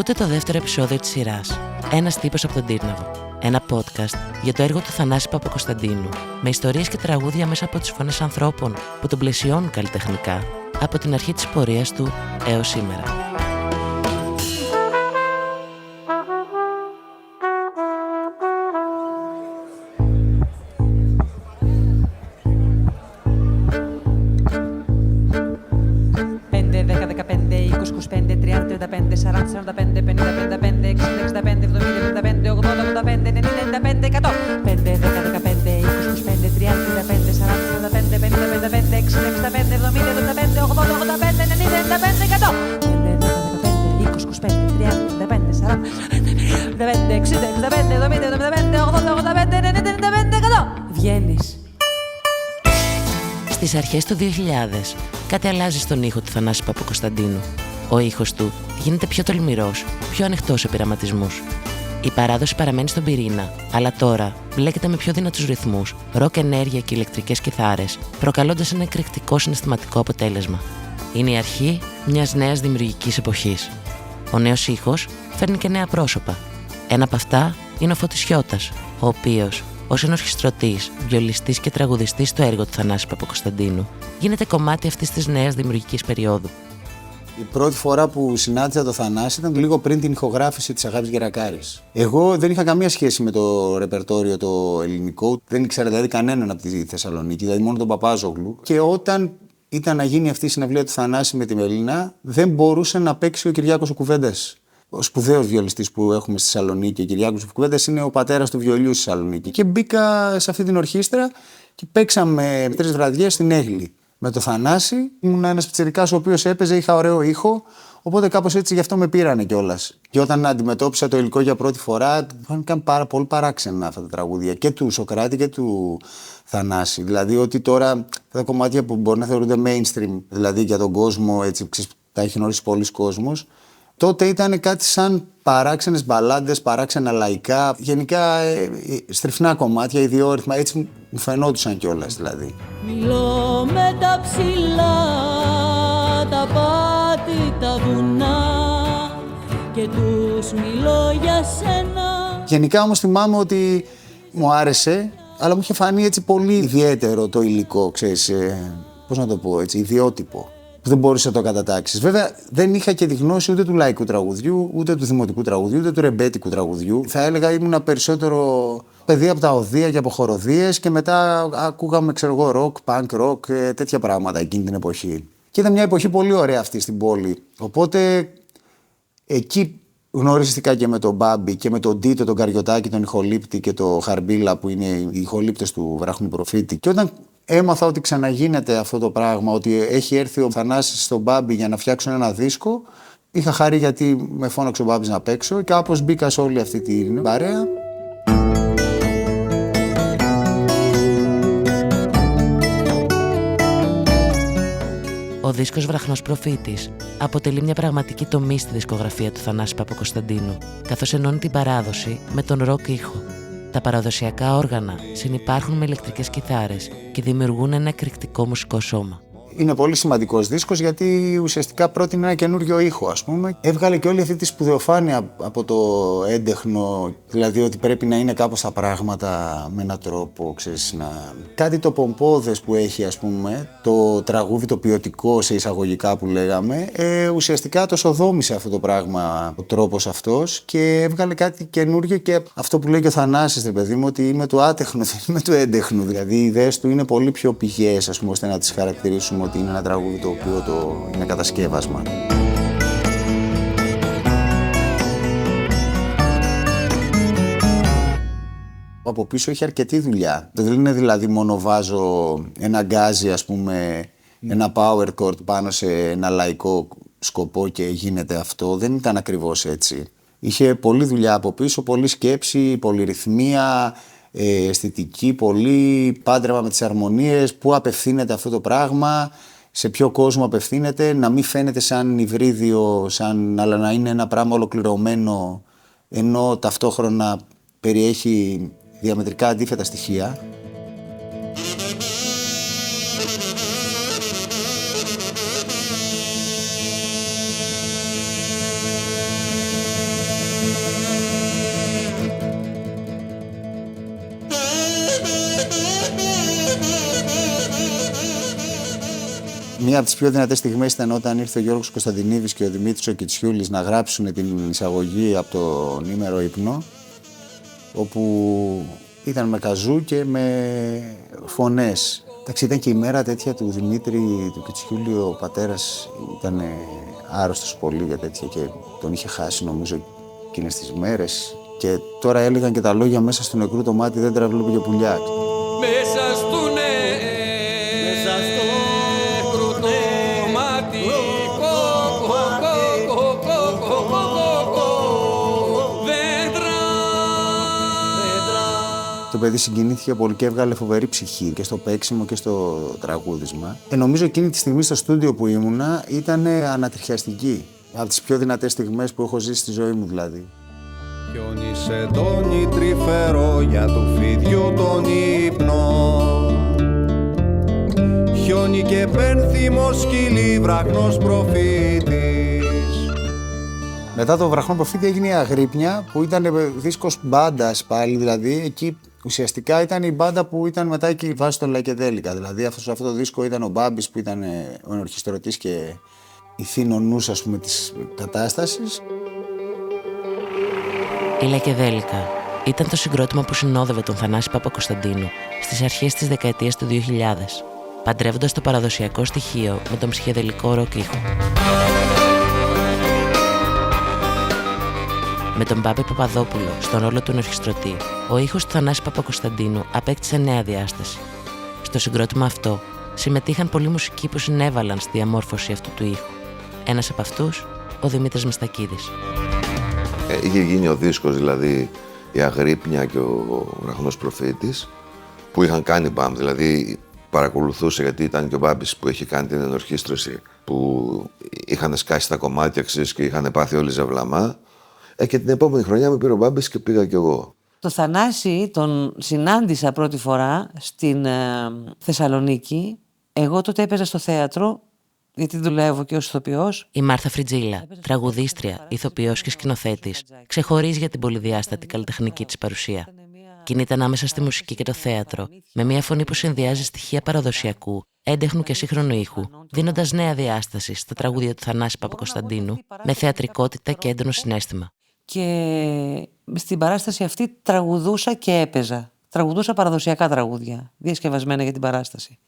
Ακούτε το δεύτερο επεισόδιο της σειράς «Ένας τύπος από τον Τύρναβο». Ένα podcast για το έργο του Θανάση Παπακοσταντίνου, με ιστορίες και τραγούδια μέσα από τις φωνές ανθρώπων που τον πλαισιώνουν καλλιτεχνικά από την αρχή της πορείας του έως σήμερα. Στις αρχές του 2000, κάτι αλλάζει στον ήχο του Θανάση Παπακοσταντίνου. Ο ήχος του γίνεται πιο τολμηρός, πιο ανοιχτός σε πειραματισμούς. Η παράδοση παραμένει στον πυρήνα, αλλά τώρα μπλέκεται με πιο δυνατούς ρυθμούς, ροκ ενέργεια και ηλεκτρικές κιθάρες, προκαλώντας ένα εκρηκτικό συναισθηματικό αποτέλεσμα. Είναι η αρχή μιας νέας δημιουργικής εποχής. Ο νέος ήχος φέρνει και νέα πρόσωπα. Ένα από αυτά είναι ο Φώτης Χιώτας, ο οποίος, ως ενορχιστρωτής, βιολιστής και τραγουδιστής στο έργο του Θανάση Παπακοσταντίνου, γίνεται κομμάτι αυτής της νέας δημιουργικής περίοδου. Η πρώτη φορά που συνάντησα το Θανάση ήταν λίγο πριν την ηχογράφηση της Αγάπης Γερακάρης. Εγώ δεν είχα καμία σχέση με το ρεπερτόριο το ελληνικό, δεν ήξερα δηλαδή κανέναν από τη Θεσσαλονίκη, δηλαδή μόνο τον Παπάζογλου. Και όταν ήταν να γίνει αυτή η συναυλία του Θανάση με τη Μελίνα, δεν μπορούσε να παίξει ο Κυριάκος ο Κουβέντας. Ο σπουδαίος βιολιστής που έχουμε στη Θεσσαλονίκη, ο Κυριάκος ο Κουβέντας, είναι ο πατέρας του βιολιού στη Θεσσαλονίκη. Και μπήκα σε αυτή την ορχήστρα και παίξαμε 3 βραδιές στην Έγλη. Με το Θανάση ήμουν ένας πιτσιρικάς ο οποίος έπαιζε, είχα ωραίο ήχο, οπότε κάπως έτσι γι' αυτό με πήρανε κιόλας. Και όταν αντιμετώπισα το υλικό για πρώτη φορά, ήταν πάρα πολύ παράξενα αυτά τα τραγούδια και του Σωκράτη και του Θανάση. Δηλαδή ότι τώρα αυτά τα κομμάτια που μπορεί να θεωρούνται mainstream, δηλαδή για τον κόσμο, έτσι, τα έχει γνωρίσει πολλοί κόσμος, τότε ήταν κάτι σαν παράξενες μπαλάντες, παράξενα λαϊκά, γενικά στριφνά κομμάτια, ιδιόρυθμα, έτσι μου φαινόντουσαν κιόλας δηλαδή. Μιλώ με τα ψηλά, τα πάτη, τα βουνά και τους μιλώ για σένα. Γενικά όμως θυμάμαι ότι μου άρεσε, αλλά μου είχε φανεί έτσι πολύ ιδιαίτερο το υλικό, ξέρεις, πώς να το πω, έτσι, ιδιότυπο. Δεν μπορούσε να το κατατάξεις. Βέβαια, δεν είχα και τη γνώση ούτε του λαϊκού τραγουδιού, ούτε του δημοτικού τραγουδιού, ούτε του ρεμπέτικου τραγουδιού. Θα έλεγα ήμουνα περισσότερο παιδί από τα οδεία και από χοροδίες και μετά ακούγαμε, ξέρω εγώ, ροκ, punk rock, τέτοια πράγματα εκείνη την εποχή. Και ήταν μια εποχή πολύ ωραία αυτή στην πόλη. Οπότε εκεί γνωρίστηκα και με τον Μπάμπη και με τον Τίτο, τον Καριωτάκη, τον ηχολήπτη και τον Χαρμπίλα που είναι οι ηχολήπτες του Βράχνου Προφήτη. Και όταν έμαθα ότι ξαναγίνεται αυτό το πράγμα, ότι έχει έρθει ο Θανάσης στον Μπάμπη για να φτιάξουν ένα δίσκο, είχα χαρεί γιατί με φώναξε ο Μπάμπης να παίξω και κάπως μπήκα σε όλη αυτή την παρέα. Ο δίσκος Βραχνός Προφήτης αποτελεί μια πραγματική τομή στη δισκογραφία του Θανάση Παπακοσταντίνου, καθώς ενώνει την παράδοση με τον ροκ ήχο. Τα παραδοσιακά όργανα συνυπάρχουν με ηλεκτρικές κιθάρες και δημιουργούν ένα εκρηκτικό μουσικό σώμα. Είναι πολύ σημαντικός δίσκος γιατί ουσιαστικά πρότεινε ένα καινούριο ήχο, ας πούμε. Έβγαλε και όλη αυτή τη σπουδαιοφάνεια από το έντεχνο, δηλαδή ότι πρέπει να είναι κάπως τα πράγματα με έναν τρόπο, ξέρεις, κάτι το πομπόδες που έχει, ας πούμε, το τραγούδι το ποιοτικό σε εισαγωγικά που λέγαμε, ουσιαστικά το σοδόμησε αυτό το πράγμα, ο τρόπος αυτός και έβγαλε κάτι καινούριο και αυτό που λέει και ο Θανάσης, ρε παιδί μου, ότι είμαι του άτεχνου, δεν είμαι του έντεχνου. Δηλαδή οι ιδέες του είναι πολύ πιο πηγές, ας πούμε, ώστε να τις χαρακτηρίσουμε ότι είναι ένα τραγούδι το οποίο είναι κατασκεύασμα. Από πίσω έχει αρκετή δουλειά. Δεν είναι δηλαδή μόνο βάζω ένα γκάζι, ας πούμε, ένα power chord πάνω σε ένα λαϊκό σκοπό και γίνεται αυτό. Δεν ήταν ακριβώς έτσι. Είχε πολλή δουλειά από πίσω, πολλή σκέψη, πολυρυθμία, αισθητική, πολύ πάντρεμα με τις αρμονίες, πού απευθύνεται αυτό το πράγμα, σε ποιο κόσμο απευθύνεται, να μην φαίνεται σαν υβρίδιο, αλλά να είναι ένα πράγμα ολοκληρωμένο, ενώ ταυτόχρονα περιέχει διαμετρικά αντίθετα στοιχεία. Μία από τις πιο δυνατές στιγμές ήταν όταν ήρθε ο Γιώργος Κωνσταντινίδης και ο Δημήτρης ο Κιτσιούλης να γράψουν την εισαγωγή από το νήμερο Ύπνο, όπου ήταν με καζού και με φωνές. Εντάξει, ήταν και η μέρα τέτοια του Δημήτρη του Κιτσιούλη, ο πατέρας ήταν άρρωστος πολύ για τέτοια και τον είχε χάσει νομίζω εκείνες τις μέρες. Και τώρα έλεγαν και τα λόγια μέσα στο νεκρού το μάτι δεν τραββλέπει και πουλιά. Μέσα στο νεκρού το μάτι Το παιδί συγκινήθηκε πολύ και έβγαλε φοβερή ψυχή και στο παίξιμο και στο τραγούδισμα. Νομίζω εκείνη τη στιγμή στο στούντιο που ήμουνα ήταν ανατριχιαστική. Από τις πιο δυνατές στιγμές που έχω ζήσει στη ζωή μου δηλαδή. Χιόνι σε τόνι τρυφερό για του φιδιού τον ύπνο. Χιόνι και πένθυμο σκυλί βραχνός προφήτης. Μετά το Βραχνό Προφήτη έγινε η Αγρύπνια που ήταν δίσκος μπάντας πάλι, δηλαδή εκεί ουσιαστικά ήταν η μπάντα που ήταν μετά και η βάση των Λαϊκεδέλικα. Δηλαδή αυτό το δίσκο ήταν ο Μπάμπης που ήταν ο ενορχιστρωτής και ηθήνονους ας πούμε της κατάστασης. Η Λαϊκεδέλικα ήταν το συγκρότημα που συνόδευε τον Θανάση Παπακοσταντίνου στις αρχές της δεκαετίας του 2000, παντρεύοντας το παραδοσιακό στοιχείο με τον ψυχεδελικό ροκ ήχο. Με τον Μπάμπη Παπαδόπουλο στον ρόλο του ενορχιστρωτή, ο ήχος του Θανάση Παπακοσταντίνου απέκτησε νέα διάσταση. Στο συγκρότημα αυτό συμμετείχαν πολλοί μουσικοί που συνέβαλαν στη διαμόρφωση αυτού του ήχου. Ένας από αυτούς, ο Δημήτρης Μιστακίδης. Είχε γίνει ο δίσκος, δηλαδή η Αγρύπνια και ο Βραχνός Προφήτης, που είχαν κάνει μπαμ, δηλαδή παρακολουθούσε γιατί ήταν και ο Μπάμπης που είχε κάνει την ενορχίστρωση, που είχαν σκάσει τα κομμάτια ξέρεις, και είχαν πάθει όλοι ζευλαμά. Και την επόμενη χρονιά με πήρε ο Μπάμπης και πήγα κι εγώ. Το Θανάση τον συνάντησα πρώτη φορά στην Θεσσαλονίκη. Εγώ τότε έπαιζα στο θέατρο, γιατί δουλεύω και ως ηθοποιός. Η Μάρθα Φριτζίλα, τραγουδίστρια, ηθοποιός και σκηνοθέτης, ξεχωρίζει για την πολυδιάστατη καλλιτεχνική της παρουσία. Κινείται ανάμεσα στη μουσική και το θέατρο, με μια φωνή που συνδυάζει στοιχεία παραδοσιακού, έντεχνου και σύγχρονου ήχου, δίνοντας νέα διάσταση στα τραγούδια του Θανάση Παπακοσταντίνου, με θεατρικότητα και έντονο συναίσθημα. Και στην παράσταση αυτή τραγουδούσα και έπαιζα. Τραγουδούσα παραδοσιακά τραγούδια, διασκευασμένα για την παράσταση.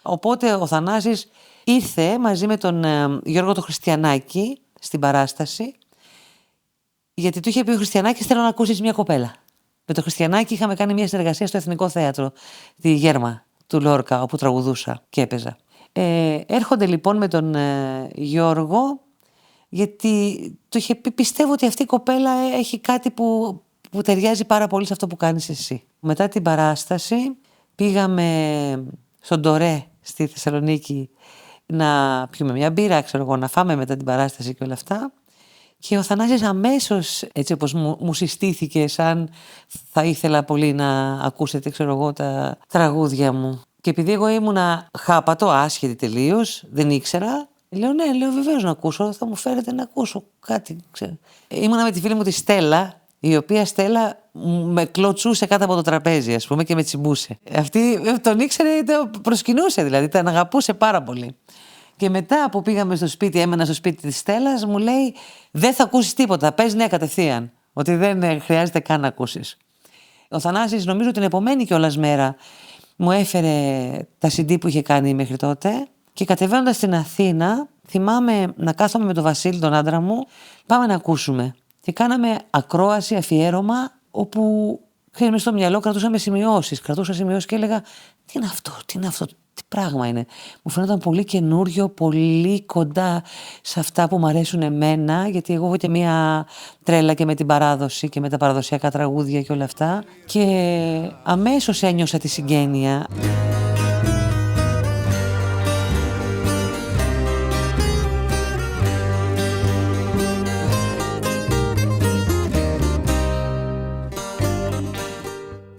Οπότε ο Θανάσης ήρθε μαζί με τον Γιώργο το Χριστιανάκη στην παράσταση, γιατί του είχε πει ο Χριστιανάκης θέλω να ακούσεις μια κοπέλα. Με τον Χριστιανάκη είχαμε κάνει μια συνεργασία στο Εθνικό Θέατρο, τη Γέρμα του Λόρκα, όπου τραγουδούσα και έπαιζα. Έρχονται λοιπόν με τον Γιώργο, γιατί του είχε πει πιστεύω ότι αυτή η κοπέλα έχει κάτι που ταιριάζει πάρα πολύ σε αυτό που κάνεις εσύ. Μετά την παράσταση πήγαμε στον Τορέ στη Θεσσαλονίκη να πιούμε μια μπύρα, ξέρω εγώ, να φάμε μετά την παράσταση και όλα αυτά. Και ο Θανάσης αμέσως, έτσι όπως μου συστήθηκε, σαν θα ήθελα πολύ να ακούσετε, ξέρω εγώ, τα τραγούδια μου. Και επειδή εγώ ήμουνα χάπατο, άσχετη τελείως, δεν ήξερα, λέω βεβαίως να ακούσω, θα μου φέρετε να ακούσω κάτι, ξέρω. Ήμουνα με τη φίλη μου τη Στέλλα, η οποία Στέλλα με κλωτσούσε κάτω από το τραπέζι, ας πούμε, και με τσιμπούσε. Αυτή τον ήξερε, τον προσκυνούσε δηλαδή, τον αγαπούσε πάρα πολύ. Και μετά που πήγαμε στο σπίτι, έμενα στο σπίτι της Στέλλας, μου λέει δεν θα ακούσεις τίποτα, πες ναι κατευθείαν, ότι δεν χρειάζεται καν να ακούσεις. Ο Θανάσης νομίζω την επομένη κιόλας μέρα μου έφερε τα CD που είχε κάνει μέχρι τότε και κατεβαίνοντας στην Αθήνα θυμάμαι να κάθομαι με τον Βασίλη, τον άντρα μου, πάμε να ακούσουμε. Και κάναμε ακρόαση, αφιέρωμα, όπου μες στο μυαλό κρατούσα σημειώσεις και έλεγα τι είναι αυτό, τι πράγμα είναι. Μου φαίνονταν πολύ καινούριο, πολύ κοντά σε αυτά που μου αρέσουν εμένα, γιατί εγώ έχω και μία τρέλα και με την παράδοση και με τα παραδοσιακά τραγούδια και όλα αυτά. Και αμέσως ένιωσα τη συγγένεια.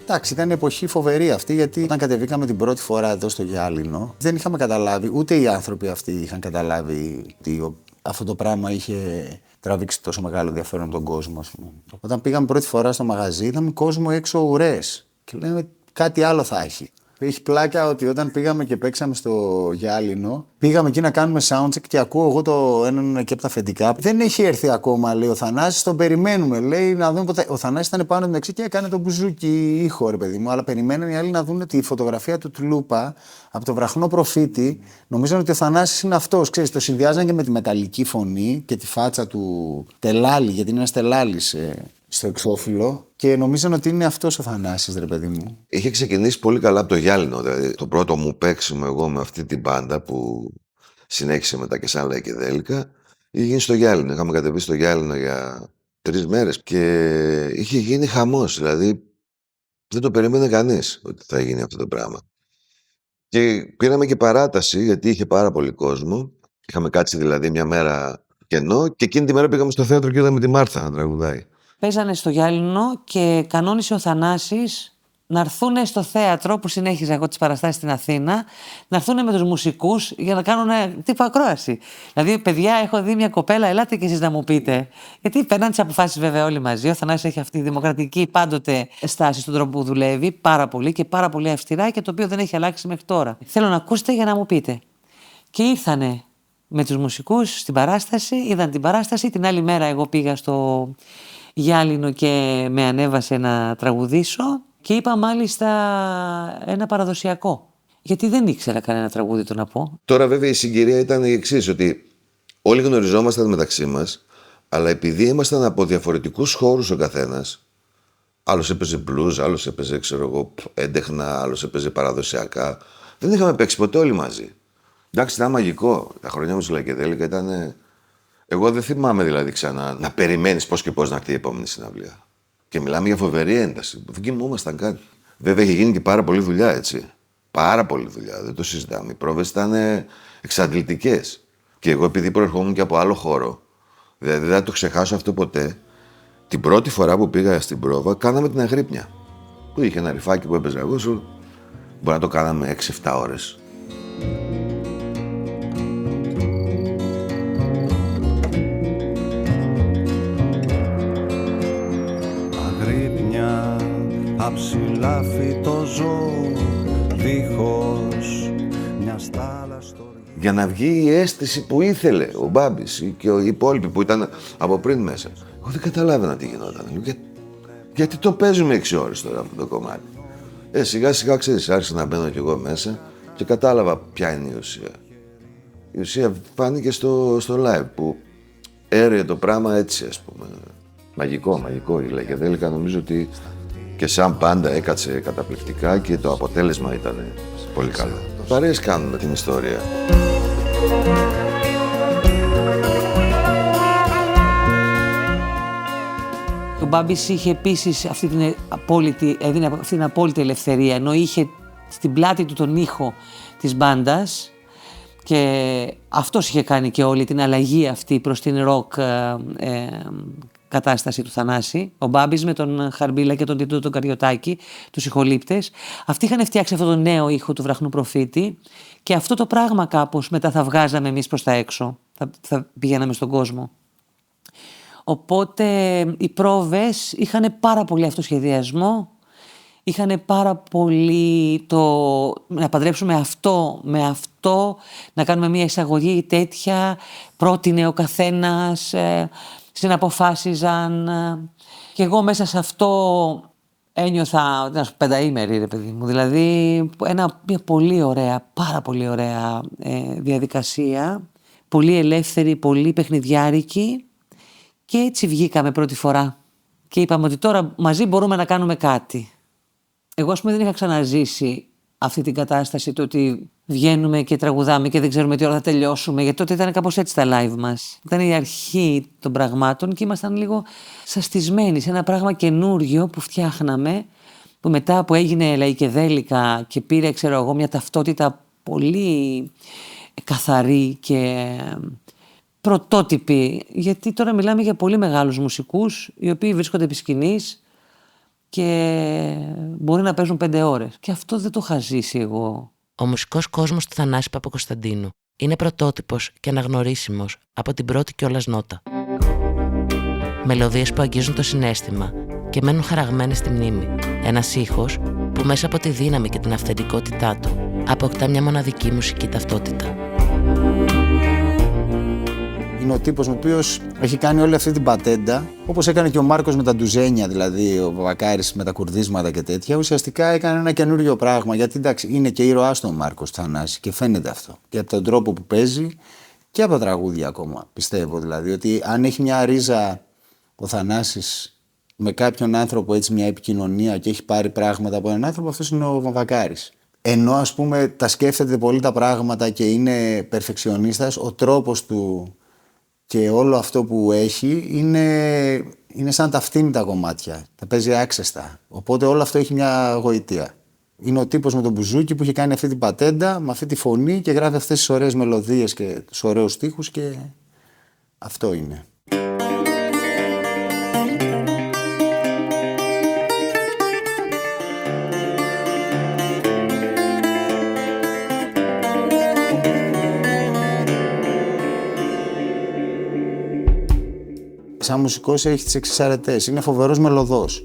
Εντάξει, ήταν εποχή φοβερή αυτή, γιατί όταν κατεβήκαμε την πρώτη φορά εδώ στο Γυάλινο, δεν είχαμε καταλάβει, ούτε οι άνθρωποι αυτοί είχαν καταλάβει ότι αυτό το πράγμα είχε τραβήξει τόσο μεγάλο ενδιαφέρον από τον κόσμο, ας πούμε. Όταν πήγαμε πρώτη φορά στο μαγαζί, είδαμε κόσμο έξω ουρές και λέμε κάτι άλλο θα έχει. Έχει πλάκα ότι όταν πήγαμε και παίξαμε στο Γυάλινο, πήγαμε εκεί να κάνουμε soundcheck και ακούω εγώ το έναν εκεί από τα αφεντικά. Δεν έχει έρθει ακόμα, λέει ο Θανάσης, τον περιμένουμε. Λέει να δούμε πότε. Ο Θανάσης ήταν πάνω μεταξύ και έκανε τον μπουζούκι ήχο, ρε παιδί μου. Αλλά περιμέναν οι άλλοι να δουν τη φωτογραφία του Τλούπα από το βραχνό προφήτη. Νομίζαν ότι ο Θανάσης είναι αυτός. Ξέρεις, το συνδυάζαν και με τη μεταλλική φωνή και τη φάτσα του τελάλι, γιατί είναι ένας τελάλης στο εξώφυλλο. Και νομίζαν ότι είναι αυτός ο Θανάσης, ρε παιδί μου. Είχε ξεκινήσει πολύ καλά από το Γυάλινο. Δηλαδή, το πρώτο μου παίξιμο εγώ με αυτή την μπάντα που συνέχισε μετά και σαν Λαϊκεδέλικα, είχε γίνει στο Γυάλινο. Είχαμε κατεβεί στο Γυάλινο για 3 μέρες και είχε γίνει χαμός. Δηλαδή, δεν το περίμενε κανείς ότι θα γίνει αυτό το πράγμα. Και πήραμε και παράταση, γιατί είχε πάρα πολύ κόσμο. Είχαμε κάτσει δηλαδή μια μέρα κενό και εκείνη τη μέρα πήγαμε στο θέατρο και είδαμε τη Μάρθα να τραγουδάει. Παίζανε στο Γυάλινο και κανόνισε ο Θανάσης να έρθουν στο θέατρο που συνέχιζα εγώ τις παραστάσεις στην Αθήνα, να έρθουν με τους μουσικούς για να κάνουν τύπο ακρόαση. Δηλαδή, παιδιά, έχω δει μια κοπέλα, ελάτε κι εσείς να μου πείτε. Γιατί παίρναν τις αποφάσεις βέβαια όλοι μαζί. Ο Θανάσης έχει αυτή τη δημοκρατική πάντοτε στάση στον τρόπο που δουλεύει, πάρα πολύ και πάρα πολύ αυστηρά και το οποίο δεν έχει αλλάξει μέχρι τώρα. Θέλω να ακούσετε για να μου πείτε. Και ήρθανε με τους μουσικούς στην παράσταση, είδαν την παράσταση. Την άλλη μέρα εγώ πήγα στο Γυάλινο και με ανέβασε να τραγουδήσω και είπα μάλιστα ένα παραδοσιακό. Γιατί δεν ήξερα κανένα τραγούδι το να πω. Τώρα βέβαια η συγκυρία ήταν η εξής, ότι όλοι γνωριζόμασταν μεταξύ μας, αλλά επειδή ήμασταν από διαφορετικούς χώρους ο καθένας, άλλος έπαιζε blues, άλλος έπαιζε ξέρω εγώ έντεχνα, άλλος έπαιζε παραδοσιακά, δεν είχαμε παίξει ποτέ όλοι μαζί. Εντάξει, ήταν μαγικό. Τα χρόνια μου στη Λαϊκεδέλικα ήταν. Εγώ δεν θυμάμαι δηλαδή ξανά να περιμένεις πώς και πώς να έρθει η επόμενη συναυλία. Και μιλάμε για φοβερή ένταση. Δεν κοιμούμασταν κάτι. Βέβαια είχε γίνει και πάρα πολλή δουλειά, έτσι. Πάρα πολλή δουλειά, δεν το συζητάμε. Οι πρόβες ήταν εξαντλητικές. Και εγώ επειδή προερχόμουν και από άλλο χώρο, δηλαδή δεν θα το ξεχάσω αυτό ποτέ, την πρώτη φορά που πήγα στην πρόβα κάναμε την Αγρύπνια. Που είχε ένα ρυφάκι που έπαιζα εγώ, μπορεί να το κάναμε 6-7 ώρες. Αψηλάφι το ζω, δίχως μια στάλα στο... Για να βγει η αίσθηση που ήθελε ο Μπάμπης και οι υπόλοιποι που ήταν από πριν μέσα. Εγώ δεν καταλάβαινα τι γινόταν. Γιατί το παίζουμε 6 ώρες τώρα αυτό το κομμάτι. Σιγά σιγά ξέρεις, άρχισα να μπαίνω κι εγώ μέσα και κατάλαβα ποια είναι η ουσία. Η ουσία φάνηκε στο live που έρεε το πράγμα έτσι, ας πούμε. Μαγικό η Λαϊκεδέλικα, νομίζω ότι και σαν πάντα έκατσε καταπληκτικά και το αποτέλεσμα ήταν πολύ καλό. Παρέες κάνουμε την ιστορία. Ο Μπάμπης είχε επίσης αυτή την απόλυτη ελευθερία, ενώ είχε στην πλάτη του τον ήχο της μπάντας και αυτός είχε κάνει και όλη την αλλαγή αυτή προς την ροκ κατάσταση του Θανάση. Ο Μπάμπης με τον Χαρμπίλα και τον Τίτο τον Καριωτάκη, τους ηχολήπτες, αυτοί είχαν φτιάξει αυτό το νέο ήχο του Βραχνού Προφήτη και αυτό το πράγμα κάπως μετά θα βγάζαμε εμείς προς τα έξω, θα πηγαίναμε στον κόσμο. Οπότε οι πρόβες είχαν πάρα πολύ αυτοσχεδιασμό, είχαν πάρα πολύ το να παντρέψουμε αυτό με αυτό, να κάνουμε μια εισαγωγή τέτοια, πρότεινε ο καθένας, συναποφάσιζαν και εγώ μέσα σε αυτό ένιωθα ένα πενταήμερη, ρε παιδί μου. Δηλαδή μια πολύ ωραία, πάρα πολύ ωραία διαδικασία, πολύ ελεύθερη, πολύ παιχνιδιάρικη και έτσι βγήκαμε πρώτη φορά και είπαμε ότι τώρα μαζί μπορούμε να κάνουμε κάτι. Εγώ ας πούμε δεν είχα ξαναζήσει αυτή την κατάσταση, το ότι βγαίνουμε και τραγουδάμε και δεν ξέρουμε τι ώρα θα τελειώσουμε, γιατί τότε ήταν κάπως έτσι τα live μας. Ήταν η αρχή των πραγμάτων και ήμασταν λίγο σαστισμένοι σε ένα πράγμα καινούριο που φτιάχναμε, που μετά που έγινε Λαϊκεδέλικα και πήρε, ξέρω εγώ, μια ταυτότητα πολύ καθαρή και πρωτότυπη, γιατί τώρα μιλάμε για πολύ μεγάλους μουσικούς, οι οποίοι βρίσκονται επί σκηνής και μπορεί να παίζουν 5 ώρες. Και αυτό δεν το είχα ζήσει εγώ. Ο μουσικός κόσμος του Θανάση Παπακοσταντίνου είναι πρωτότυπος και αναγνωρίσιμος από την πρώτη κιόλας νότα. Μελωδίες που αγγίζουν το συναίσθημα, και μένουν χαραγμένες στη μνήμη. Ένας ήχος που μέσα από τη δύναμη και την αυθεντικότητά του αποκτά μια μοναδική μουσική ταυτότητα. Είναι ο τύπος ο οποίος έχει κάνει όλη αυτή την πατέντα, όπως έκανε και ο Μάρκος με τα ντουζένια, δηλαδή ο Βακάρης με τα κουρδίσματα και τέτοια. Ουσιαστικά έκανε ένα καινούριο πράγμα. Γιατί εντάξει, είναι και ήρωάς του ο Μάρκος Θανάση και φαίνεται αυτό. Και από τον τρόπο που παίζει και από τα τραγούδια ακόμα. Πιστεύω δηλαδή ότι αν έχει μια ρίζα ο Θανάσης με κάποιον άνθρωπο, έτσι μια επικοινωνία και έχει πάρει πράγματα από έναν άνθρωπο, αυτός είναι ο Βακάρης. Ενώ ας πούμε τα σκέφτεται πολύ τα πράγματα και είναι περφεξιονίστας, ο τρόπος του και όλο αυτό που έχει είναι σαν τα φτύνει τα κομμάτια. Τα παίζει άξεστα. Οπότε όλο αυτό έχει μια γοητεία. Είναι ο τύπος με τον μπουζούκι που έχει κάνει αυτή την πατέντα, με αυτή τη φωνή και γράφει αυτές τις ωραίες μελωδίες και τους ωραίους στίχους και αυτό είναι. Σαν μουσικός έχει τις εξής αρετές. Είναι φοβερός μελωδός.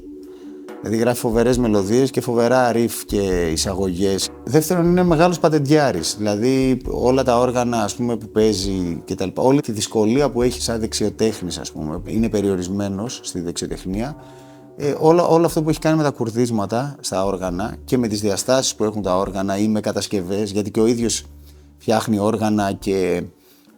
Δηλαδή γράφει φοβερές μελωδίες και φοβερά ριφ και εισαγωγές. Δεύτερον, είναι μεγάλος πατεντιάρης. Δηλαδή όλα τα όργανα ας πούμε, που παίζει και τα λοιπά. Όλη τη δυσκολία που έχει σαν δεξιοτέχνης, ας πούμε, είναι περιορισμένος στη δεξιοτεχνία. Όλο αυτό που έχει κάνει με τα κουρδίσματα στα όργανα και με τις διαστάσεις που έχουν τα όργανα ή με κατασκευές, γιατί και ο ίδιος φτιάχνει όργανα και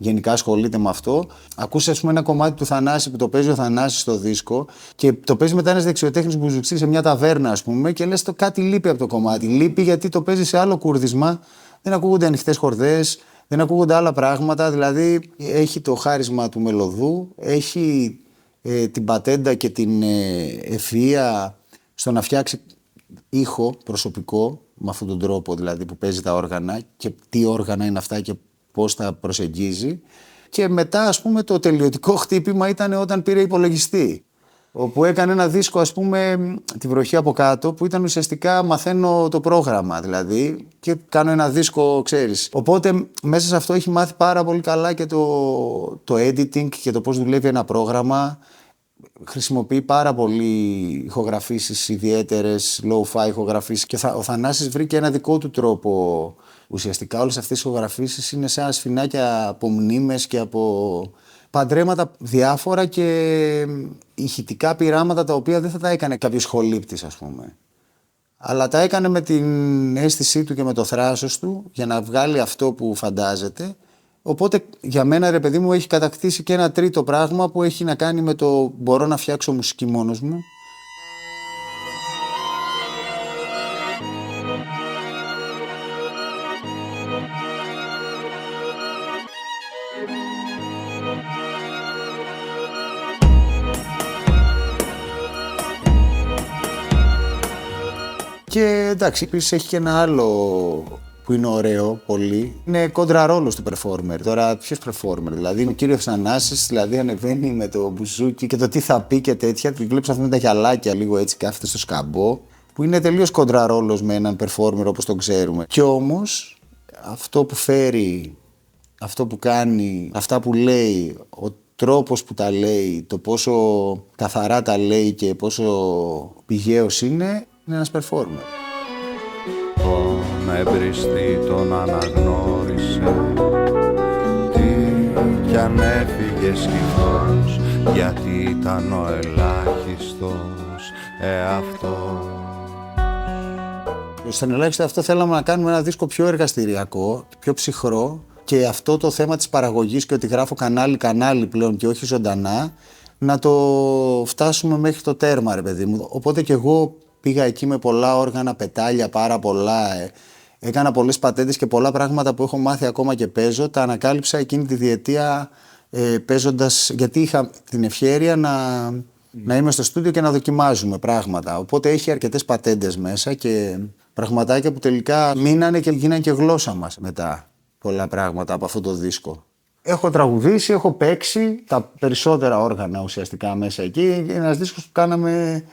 γενικά ασχολείται με αυτό. Ακούσε, ας πούμε, ένα κομμάτι του Θανάση που το παίζει ο Θανάσης στο δίσκο και το παίζει μετά ένας δεξιοτέχνης που ζουξεί σε μια ταβέρνα, ας πούμε, και λες κάτι λείπει από το κομμάτι. Λείπει γιατί το παίζει σε άλλο κούρδισμα, δεν ακούγονται ανοιχτές χορδές, δεν ακούγονται άλλα πράγματα. Δηλαδή έχει το χάρισμα του μελωδού, έχει την πατέντα και την ευφυΐα στο να φτιάξει ήχο προσωπικό με αυτόν τον τρόπο, δηλαδή που παίζει τα όργανα και τι όργανα είναι αυτά και πώς τα προσεγγίζει. Και μετά, ας πούμε, το τελειωτικό χτύπημα ήταν όταν πήρε υπολογιστή, όπου έκανε ένα δίσκο, ας πούμε, τη βροχή από κάτω, που ήταν ουσιαστικά μαθαίνω το πρόγραμμα, δηλαδή, και κάνω ένα δίσκο, ξέρεις. Οπότε μέσα σε αυτό έχει μάθει πάρα πολύ καλά και το editing και το πώς δουλεύει ένα πρόγραμμα. Χρησιμοποιεί πάρα πολύ ηχογραφήσεις ιδιαίτερες, low-fi ηχογραφήσεις, και ο Θανάσης βρήκε ένα δικό του τρόπο. Ουσιαστικά όλες αυτές οι ηχογραφήσεις είναι σαν σφινάκια από μνήμες και από παντρέματα διάφορα και ηχητικά πειράματα τα οποία δεν θα τα έκανε κάποιος χολύπτης, ας πούμε. Αλλά τα έκανε με την αίσθησή του και με το θράσος του για να βγάλει αυτό που φαντάζεται. Οπότε για μένα, ρε παιδί μου, έχει κατακτήσει και ένα τρίτο πράγμα που έχει να κάνει με το μπορώ να φτιάξω μουσική μόνος μου. Και εντάξει, επίσης έχει και ένα άλλο που είναι ωραίο πολύ. Είναι κόντρα ρόλος του performer. Τώρα, ποιος performer, δηλαδή είναι ο κύριος Θανάσης, δηλαδή ανεβαίνει με το μπουζούκι και το τι θα πει και τέτοια. Του βλέπεις αυτό με τα γυαλάκια λίγο έτσι, κάθεται στο σκαμπό, που είναι τελείως κόντρα ρόλος με έναν performer όπως τον ξέρουμε. Κι όμως, αυτό που φέρει, αυτό που κάνει, αυτά που λέει, ο τρόπος που τα λέει, το πόσο καθαρά τα λέει και πόσο πηγαίος είναι ένας performer. Τον εμπριστή τον αναγνώρισε, τι κι αν έφυγε σκυφτός, γιατί ήταν ο ελάχιστος εαυτός. Στον ελάχιστο αυτό θέλαμε να κάνουμε ένα δίσκο πιο εργαστηριακό, πιο ψυχρό, και αυτό το θέμα της παραγωγής και ότι γράφω κανάλι πλέον και όχι ζωντανά, να το φτάσουμε μέχρι το τέρμα, ρε παιδί μου. Οπότε και εγώ πήγα εκεί με πολλά όργανα, πετάλια, πάρα πολλά. Έκανα πολλές πατέντες και πολλά πράγματα που έχω μάθει ακόμα και παίζω. Τα ανακάλυψα εκείνη τη διετία παίζοντας, γιατί είχα την ευχέρεια να είμαι στο στούντιο και να δοκιμάζουμε πράγματα. Οπότε έχει αρκετές πατέντες μέσα και πραγματάκια που τελικά μείνανε και γίνανε και γλώσσα μας μετά. Πολλά πράγματα από αυτό το δίσκο. Έχω τραγουδήσει, έχω παίξει τα περισσότερα όργανα ουσιαστικά μέσα εκεί. Ένας δίσκος που κάναμε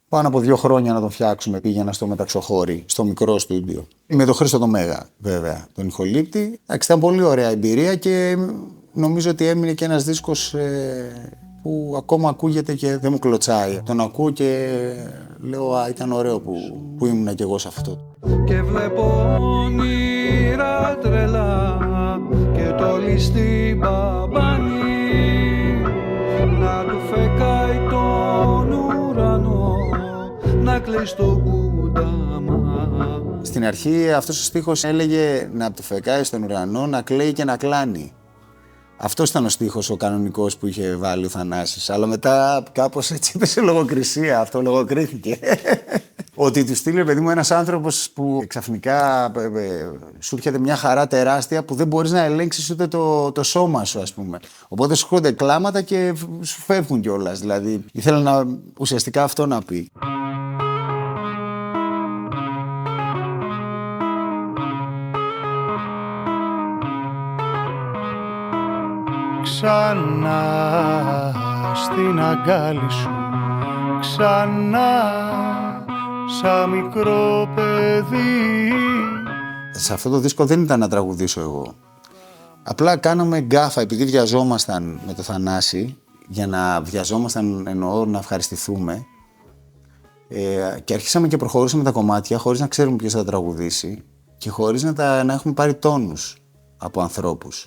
πάνω από 2 χρόνια να τον φτιάξουμε. Πήγαινα στο Μεταξοχώρι, στο μικρό στούντιο. Με τον Χρήστο το Μέγα, βέβαια, τον ηχολήπτη. Ήταν πολύ ωραία εμπειρία και νομίζω ότι έμεινε και ένας δίσκος που ακόμα ακούγεται και δεν μου κλωτσάει. Τον ακούω και λέω «Α, ήταν ωραίο που ήμουν κι εγώ σε αυτό». Και βλέπω όνειρα τρελά και το ληστή μπαμπάνι να του φεκάει τον ουρανό, να κλείσει το κούνταμα. Στην αρχή αυτός ο στίχος έλεγε να του φεκάει στον ουρανό, να κλαίει και να κλάνει. Αυτός ήταν ο στίχος ο κανονικός που είχε βάλει ο Θανάσης. Αλλά μετά κάπως έτσι είπε σε λογοκρισία, αυτό λογοκρίθηκε. Ότι του στείλει, παιδί μου, ένας άνθρωπος που ξαφνικά σου έρχεται μια χαρά τεράστια που δεν μπορείς να ελέγξεις ούτε το σώμα σου, ας πούμε. Οπότε σου έρχονται κλάματα και σου φεύγουν κιόλας. Δηλαδή, ήθελα ουσιαστικά αυτό να πει. Ξανά στην αγκάλι σου, ξανά σαν μικρό παιδί. Σε αυτό το δίσκο δεν ήταν να τραγουδήσω εγώ. Απλά κάναμε γκάφα επειδή βιαζόμασταν με το Θανάση, για να βιαζόμασταν εννοώ να ευχαριστηθούμε. Και αρχίσαμε και προχωρούσαμε τα κομμάτια χωρίς να ξέρουμε ποιος θα τα τραγουδήσει και χωρίς να έχουμε πάρει τόνους από ανθρώπους.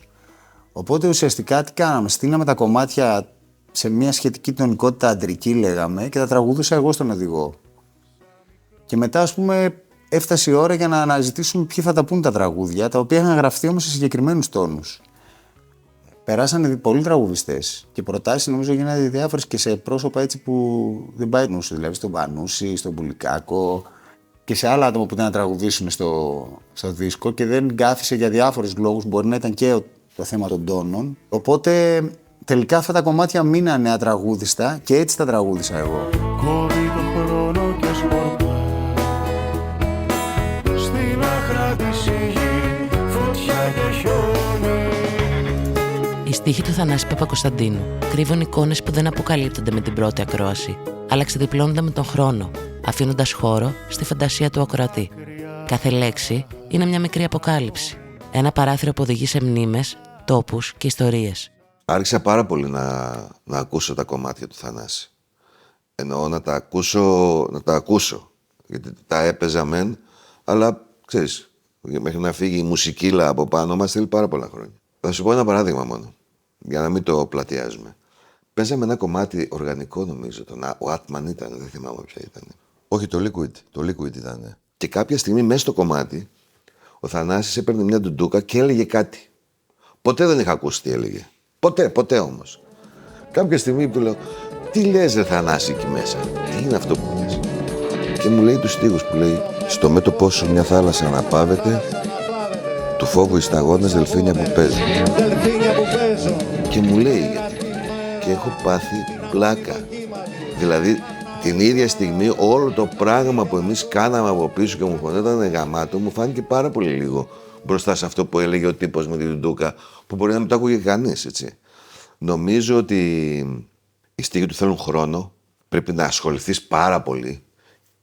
Οπότε ουσιαστικά τι κάναμε, στείλαμε τα κομμάτια σε μια σχετική τονικότητα αντρική λέγαμε και τα τραγουδούσα εγώ στον οδηγό. Και μετά ας πούμε έφτασε η ώρα για να αναζητήσουμε ποιοι θα τα πούν τα τραγούδια, τα οποία είχαν γραφτεί όμως σε συγκεκριμένους τόνους. Περάσανε πολλοί τραγουδιστές και προτάσεις νομίζω γίνανε διάφορες και σε πρόσωπα έτσι που δεν πάει νου σου, δηλαδή στον Πανούση, στον Πουλικάκο και σε άλλα άτομα που ήταν να τραγουδήσουν στο δίσκο και δεν κάθισε για διάφορους λόγους, μπορεί να ήταν και το θέμα των τόνων. Οπότε τελικά αυτά τα κομμάτια μείνανε ατραγούδιστα και έτσι τα τραγούδισα εγώ. Κόβει το χρόνο και σκορπά στην άχρα της γη, φωτιά και χιόνι. Οι στίχοι του Θανάση Παπακοσταντίνου κρύβουν εικόνες που δεν αποκαλύπτονται με την πρώτη ακρόαση, αλλά ξεδιπλώνονται με τον χρόνο, αφήνοντας χώρο στη φαντασία του ακροατή. Κάθε λέξη είναι μια μικρή αποκάλυψη. Ένα παράθυρο που οδηγεί σε μνήμες, τόπους και ιστορίες. Άρχισα πάρα πολύ να ακούσω τα κομμάτια του Θανάση. Εννοώ να τα ακούσω. Γιατί τα έπαιζα μεν, αλλά ξέρεις, μέχρι να φύγει η μουσικίλα από πάνω μας θέλει πάρα πολλά χρόνια. Θα σου πω ένα παράδειγμα μόνο, για να μην το πλατιάζουμε. Παίζαμε ένα κομμάτι οργανικό νομίζω, ο Άτμαν ήταν, δεν θυμάμαι ποια ήταν. Όχι, το Liquid ήταν. Και κάποια στιγμή μέσα στο κομμάτι, ο Θανάσης έπαιρνε μια ντουντούκα και έλεγε κάτι. Ποτέ δεν είχα ακούσει τι έλεγε. Ποτέ όμως. Κάποια στιγμή του λέω, τι λες ρε Θανάση εκεί μέσα, τι είναι αυτό που λες. Και μου λέει τους στίχους που λέει, στο μέτωπό σου μια θάλασσα αναπαύεται, του φόβου οι σταγόνες δελφίνια που παίζουν. Και μου λέει γιατί. Και έχω πάθει πλάκα. Δηλαδή την ίδια στιγμή όλο το πράγμα που εμείς κάναμε από πίσω και μου φωνόταν γαμάτο μου φάνηκε πάρα πολύ λίγο μπροστά σε αυτό που έλεγε ο τύπος με την ντούκα που μπορεί να μην το άκουγε κανείς, έτσι. Νομίζω ότι οι στίχοι του θέλουν χρόνο, πρέπει να ασχοληθείς πάρα πολύ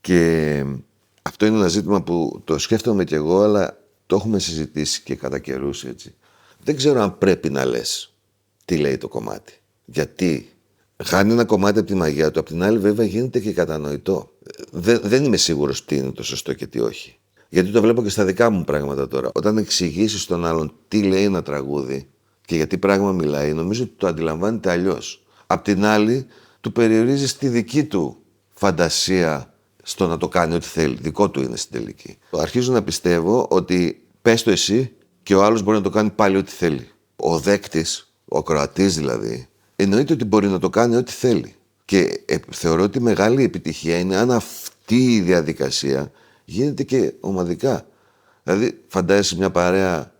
και αυτό είναι ένα ζήτημα που το σκέφτομαι κι εγώ, αλλά το έχουμε συζητήσει και κατά καιρούς, έτσι. Δεν ξέρω αν πρέπει να λες τι λέει το κομμάτι. Γιατί χάνει ένα κομμάτι από τη μαγεία του, απ' την άλλη βέβαια γίνεται και κατανοητό. Δεν είμαι σίγουρος τι είναι το σωστό και τι όχι. Γιατί το βλέπω και στα δικά μου πράγματα τώρα. Όταν εξηγήσεις στον άλλον τι λέει ένα τραγούδι και για τι πράγμα μιλάει, νομίζω ότι το αντιλαμβάνεται αλλιώς. Απ' την άλλη, του περιορίζεις τη δική του φαντασία στο να το κάνει ό,τι θέλει. Δικό του είναι στην τελική. Αρχίζω να πιστεύω ότι πες το εσύ και ο άλλος μπορεί να το κάνει πάλι ό,τι θέλει. Ο δέκτης, ο ακροατής δηλαδή, εννοείται ότι μπορεί να το κάνει ό,τι θέλει. Και θεωρώ ότι μεγάλη επιτυχία είναι αν αυτή η διαδικασία γίνεται και ομαδικά. Δηλαδή, φαντάζεσαι μια παρέα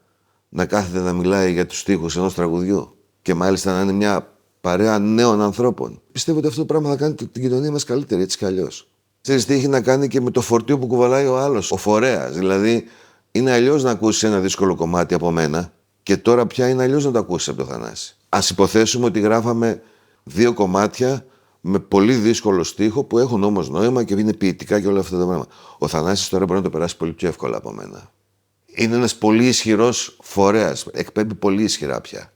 να κάθεται να μιλάει για τους στίχους ενός τραγουδιού και μάλιστα να είναι μια παρέα νέων ανθρώπων. Πιστεύω ότι αυτό το πράγμα θα κάνει την κοινωνία μας καλύτερη, έτσι κι αλλιώς. Ξέρεις τι έχει να κάνει και με το φορτίο που κουβαλάει ο άλλος, ο φορέας. Δηλαδή, είναι αλλιώς να ακούσεις ένα δύσκολο κομμάτι από μένα και τώρα πια είναι αλλιώς να το ακούσεις από το Θανάση. Ας υποθέσουμε ότι γράφαμε 2 κομμάτια με πολύ δύσκολο στίχο που έχουν όμως νόημα και είναι ποιητικά και όλα αυτά τα πράγματα. Ο Θανάσης τώρα μπορεί να το περάσει πολύ πιο εύκολα από μένα. Είναι ένας πολύ ισχυρός φορέας, εκπέμπει πολύ ισχυρά πια.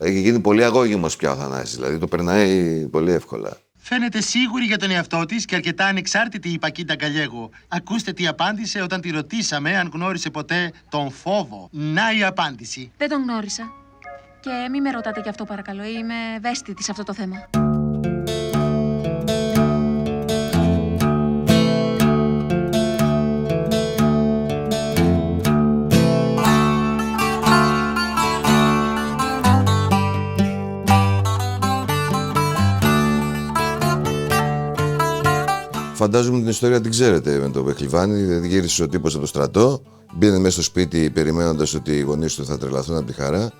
Έχει γίνει πολύ αγώγιμος πια ο Θανάσης, δηλαδή το περνάει πολύ εύκολα. Φαίνεται σίγουρη για τον εαυτό της και αρκετά ανεξάρτητη η Πακίτα Γκαλιέγο. Ακούστε τι απάντησε όταν τη ρωτήσαμε αν γνώρισε ποτέ τον φόβο. Να η απάντηση. Δεν τον γνώρισα. Και μη με ρωτάτε γι' αυτό παρακαλώ, είμαι ευαίσθητη σε αυτό το θέμα. Φαντάζομαι την ιστορία την ξέρετε με το Πεχλιβάνι. Γύρισε ο τύπος από το στρατό, μπήκε μέσα στο σπίτι περιμένοντας ότι οι γονείς του θα τρελαθούν από τη χαρά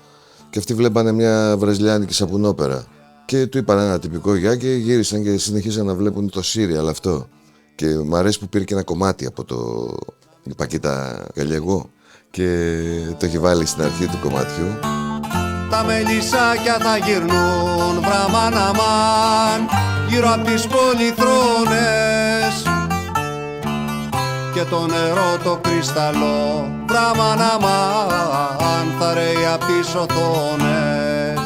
και αυτοί βλέπανε μια βραζιλιάνικη σαπουνόπερα. Και του είπαν ένα τυπικό γεια και γύρισαν και συνεχίσαν να βλέπουν το σύριαλ αυτό. Και μου αρέσει που πήρε και ένα κομμάτι από η Πακίτα Γκαλιέγο και το έχει βάλει στην αρχή του κομματιού. Τα μελισσάκια θα γυρνούν βραμάν αμάν γύρω απ' τις πολυθρόνες και το νερό το κρυσταλλό βραμάν αμάν θα ρέει απ' τις οθόνες.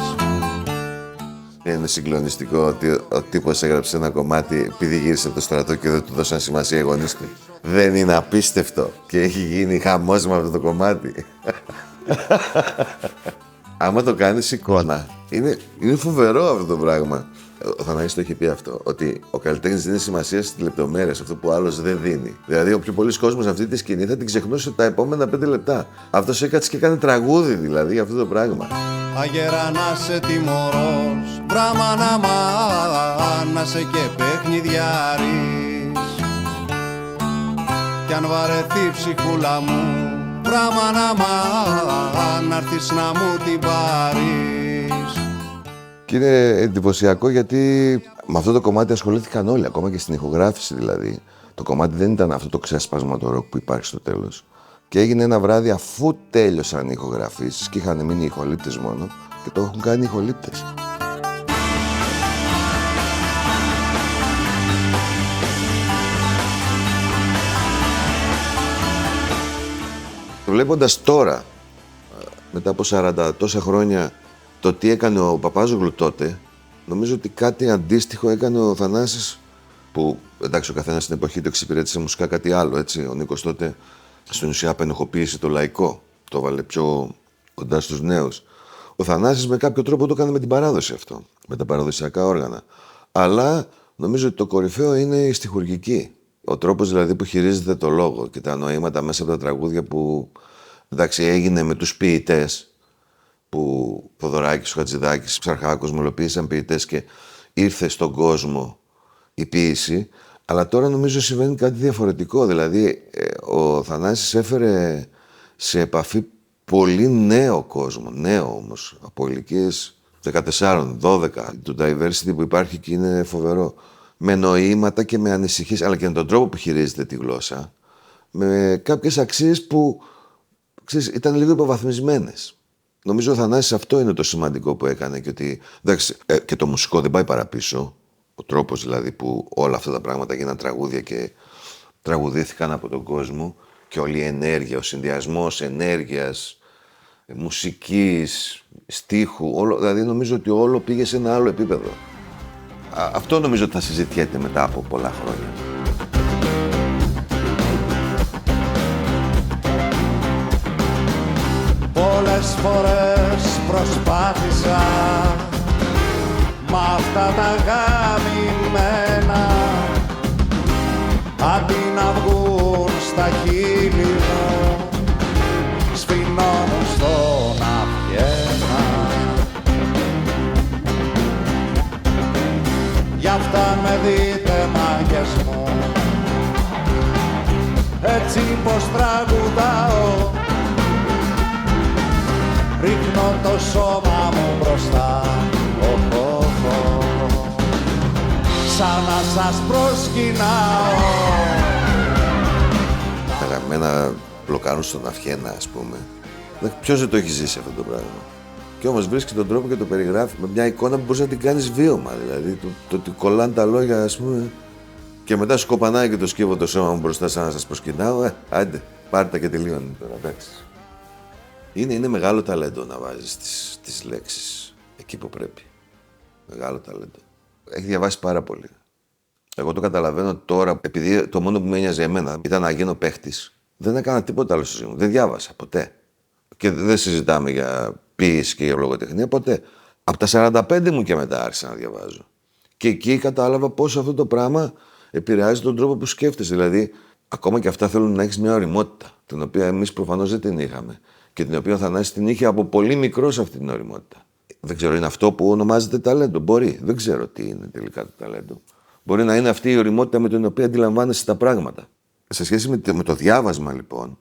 Είναι συγκλονιστικό ότι ο τύπος έγραψε ένα κομμάτι επειδή γύρισε από το στρατό και δεν του δώσαν σημασία οι γονείς του. Δεν είναι απίστευτο και έχει γίνει χαμός με αυτό το κομμάτι. Άμα το κάνεις εικόνα, είναι φοβερό αυτό το πράγμα. Ο Θανάσης το έχει πει αυτό, ότι ο καλλιτέχνης δίνει σημασία στις λεπτομέρειες, αυτό που ο άλλος δεν δίνει. Δηλαδή, ο πιο πολλής κόσμος αυτή τη σκηνή θα την ξεχνούσε τα επόμενα 5 λεπτά. Αυτός έκατσε και έκανε τραγούδι δηλαδή για αυτό το πράγμα. Αγέρα να σε τιμωρός, βράμα να σε και παιχνιδιάρης. Κι αν βαρεθεί ψυχούλα μου, βράμα να έρθεις να μου την πάρεις. Και είναι εντυπωσιακό γιατί με αυτό το κομμάτι ασχολήθηκαν όλοι, ακόμα και στην ηχογράφηση δηλαδή. Το κομμάτι δεν ήταν αυτό το ξέσπασμα το ροκ που υπάρχει στο τέλος. Και έγινε ένα βράδυ αφού τέλειωσαν οι ηχογραφήσεις και είχαν μείνει οι ηχολήπτες μόνο και το έχουν κάνει οι ηχολήπτες. Βλέποντας τώρα, μετά από 40 τόσα χρόνια, το τι έκανε ο Παπάζογλου τότε, νομίζω ότι κάτι αντίστοιχο έκανε ο Θανάσης, που εντάξει ο καθένας στην εποχή του εξυπηρέτησε μουσικά κάτι άλλο, έτσι. Ο Νίκος τότε στην ουσία απενεχοποίησε το λαϊκό, το έβαλε πιο κοντά στους νέους. Ο Θανάσης με κάποιο τρόπο το έκανε με την παράδοση αυτό, με τα παραδοσιακά όργανα. Αλλά νομίζω ότι το κορυφαίο είναι η στιχουργική. Ο τρόπος δηλαδή που χειρίζεται το λόγο και τα νοήματα μέσα από τα τραγούδια που εντάξει έγινε με τους ποιητές, που Θοδωράκης, ο Χατζηδάκης, Ψαρχάκος μελοποίησαν ποιητές και ήρθε στον κόσμο η ποίηση. Αλλά τώρα νομίζω συμβαίνει κάτι διαφορετικό. Δηλαδή ο Θανάσης έφερε σε επαφή πολύ νέο κόσμο, νέο όμως, από ηλικίες 14, 12. Το diversity που υπάρχει και είναι φοβερό. Με νοήματα και με ανησυχίες, αλλά και με τον τρόπο που χειρίζεται τη γλώσσα, με κάποιες αξίες που ξέρεις, ήταν λίγο υποβαθμισμένες. Νομίζω ο Θανάσης αυτό είναι το σημαντικό που έκανε και ότι εντάξει, και το μουσικό δεν πάει παραπίσω. Ο τρόπος δηλαδή που όλα αυτά τα πράγματα γίναν τραγούδια και τραγουδήθηκαν από τον κόσμο και όλη η ενέργεια, ο συνδυασμός ενέργειας, μουσικής, στίχου, όλο, δηλαδή νομίζω ότι όλο πήγε σε ένα άλλο επίπεδο. Αυτό νομίζω ότι θα συζητιέται μετά από πολλά χρόνια. Πολλές φορές προσπάθησα μ' αυτά τα γαμημένα αντί να βγουν στα χείλη μου σφινώνουν στον αυγένα. Γι' αυτά με δείτε μάγκες μου έτσι πως τραγουδάω. Ρίχνω το σώμα μου μπροστά, σαν να σας προσκυνάω. Τα γαμμένα μπλοκάρουν στον αυγένα, ας πούμε. Ποιος δεν το έχει ζήσει αυτό το πράγμα. Και όμως βρίσκει τον τρόπο και το περιγράφει με μια εικόνα που μπορείς να την κάνεις βίωμα. Δηλαδή, το ότι κολλάνε τα λόγια, ας πούμε. Και μετά σου κοπανάει και το σκύβω το σώμα μου μπροστά, σαν να σας προσκυνάω. Άντε, πάρτε τα και τελείωνε τώρα, εντάξει. Είναι μεγάλο ταλέντο να βάζεις τις λέξεις. εκεί που πρέπει. Μεγάλο ταλέντο. Έχει διαβάσει πάρα πολύ. Εγώ το καταλαβαίνω τώρα, επειδή το μόνο που με ένοιαζε εμένα ήταν να γίνω παίχτης. Δεν έκανα τίποτα άλλο στη ζωή μου. Δεν διάβασα ποτέ. Και δεν συζητάμε για ποίηση και για λογοτεχνία ποτέ. Από τα 45 μου και μετά άρχισα να διαβάζω. Και εκεί κατάλαβα πόσο αυτό το πράγμα επηρεάζει τον τρόπο που σκέφτεσαι. Δηλαδή, ακόμα και αυτά θέλουν να έχεις μια ωριμότητα, την οποία εμείς προφανώς δεν την είχαμε. Και την οποία ο Θανάσης την είχε από πολύ μικρός αυτή την ωριμότητα. Δεν ξέρω, είναι αυτό που ονομάζεται ταλέντο. Μπορεί. Δεν ξέρω τι είναι τελικά το ταλέντο. Μπορεί να είναι αυτή η ωριμότητα με την οποία αντιλαμβάνεσαι τα πράγματα. Σε σχέση με το διάβασμα, λοιπόν,